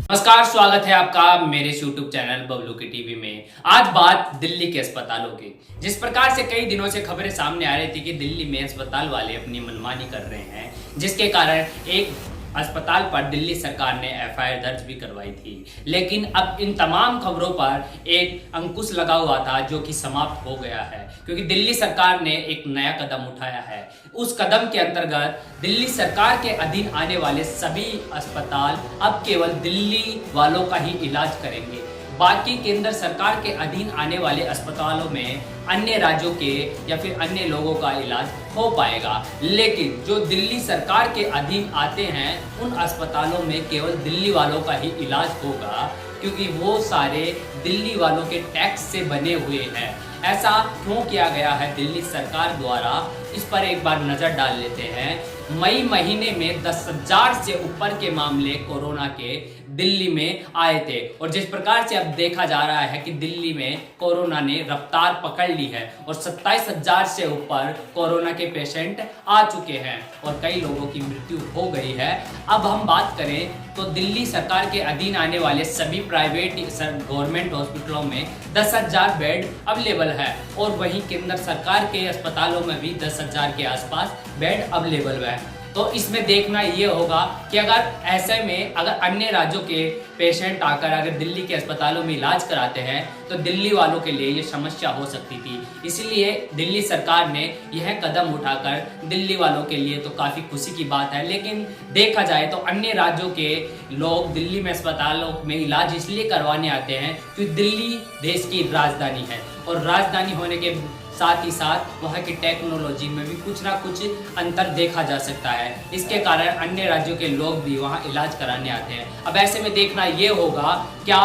नमस्कार, स्वागत है आपका मेरे YouTube चैनल बबलू की टीवी में। आज बात दिल्ली के अस्पतालों की। जिस प्रकार से कई दिनों से खबरें सामने आ रही थी कि दिल्ली में अस्पताल वाले अपनी मनमानी कर रहे हैं, जिसके कारण एक अस्पताल पर दिल्ली सरकार ने एफआईआर दर्ज भी करवाई थी। लेकिन अब इन तमाम खबरों पर एक अंकुश लगा हुआ था जो कि समाप्त हो गया है, क्योंकि दिल्ली सरकार ने एक नया कदम उठाया है। उस कदम के अंतर्गत दिल्ली सरकार के अधीन आने वाले सभी अस्पताल अब केवल दिल्ली वालों का ही इलाज करेंगे। बाकी केंद्र सरकार के अधीन आने वाले अस्पतालों में अन्य राज्यों के या फिर अन्य लोगों का इलाज हो पाएगा, लेकिन जो दिल्ली सरकार के अधीन आते हैं उन अस्पतालों में केवल दिल्ली वालों का ही इलाज होगा, क्योंकि वो सारे दिल्ली वालों के टैक्स से बने हुए हैं। ऐसा क्यों किया गया है दिल्ली सरकार द्वारा, इस पर एक बार नजर डाल लेते हैं। मई महीने में 10,000 से ऊपर के मामले कोरोना के दिल्ली में आए थे, और जिस प्रकार से अब देखा जा रहा है कि दिल्ली में कोरोना ने रफ्तार पकड़ ली है और 27,000 से ऊपर कोरोना के पेशेंट आ चुके हैं और कई लोगों की मृत्यु हो गई है। अब हम बात करें तो दिल्ली सरकार के अधीन आने वाले सभी प्राइवेट गवर्नमेंट हॉस्पिटलों में 10,000 बेड अवेलेबल है, और वहीं केंद्र सरकार के अस्पतालों में भी 10,000 के आसपास बेड अवेलेबल है। तो इसमें देखना ये होगा कि अगर ऐसे में अगर अन्य राज्यों के पेशेंट आकर अगर दिल्ली के अस्पतालों में इलाज कराते हैं तो दिल्ली वालों के लिए ये समस्या हो सकती थी। इसलिए दिल्ली सरकार ने यह कदम उठाकर दिल्ली वालों के लिए तो काफ़ी खुशी की बात है। लेकिन देखा जाए तो अन्य राज्यों के लोग दिल्ली में अस्पतालों में इलाज इसलिए करवाने आते हैं क्योंकि दिल्ली देश की राजधानी है, और राजधानी होने के साथ ही साथ वहाँ की टेक्नोलॉजी में भी कुछ ना कुछ अंतर देखा जा सकता है। इसके कारण अन्य राज्यों के लोग भी वहाँ इलाज कराने आते हैं। अब ऐसे में देखना ये होगा, क्या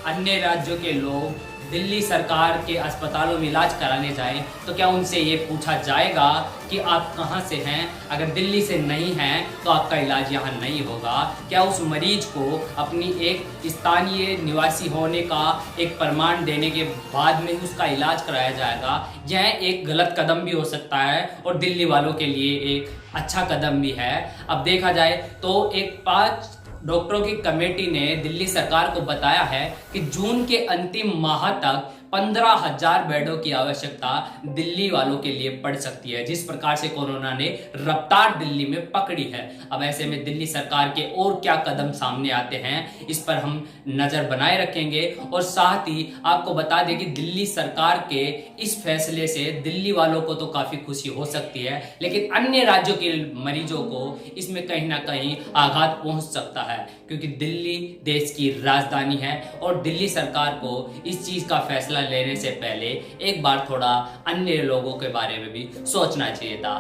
अन्य राज्यों के लोग दिल्ली सरकार के अस्पतालों में इलाज कराने जाएं तो क्या उनसे ये पूछा जाएगा कि आप कहाँ से हैं? अगर दिल्ली से नहीं हैं तो आपका इलाज यहाँ नहीं होगा। क्या उस मरीज को अपनी एक स्थानीय निवासी होने का एक प्रमाण देने के बाद में उसका इलाज कराया जाएगा? यह एक गलत कदम भी हो सकता है और दिल्ली वालों के लिए एक अच्छा कदम भी है। अब देखा जाए तो एक 5 डॉक्टरों की कमेटी ने दिल्ली सरकार को बताया है कि जून के अंतिम माह तक 15,000 बेडों की आवश्यकता दिल्ली वालों के लिए पड़ सकती है, जिस प्रकार से कोरोना ने रफ्तार दिल्ली में पकड़ी है। अब ऐसे में दिल्ली सरकार के और क्या कदम सामने आते हैं, इस पर हम नजर बनाए रखेंगे। और साथ ही आपको बता दें कि दिल्ली सरकार के इस फैसले से दिल्ली वालों को तो काफी खुशी हो सकती है, लेकिन अन्य राज्यों के मरीजों को इसमें कहीं ना कहीं आघात पहुंच सकता है, क्योंकि दिल्ली देश की राजधानी है और दिल्ली सरकार को इस चीज का फैसला लेने से पहले एक बार थोड़ा अन्य लोगों के बारे में भी सोचना चाहिए था।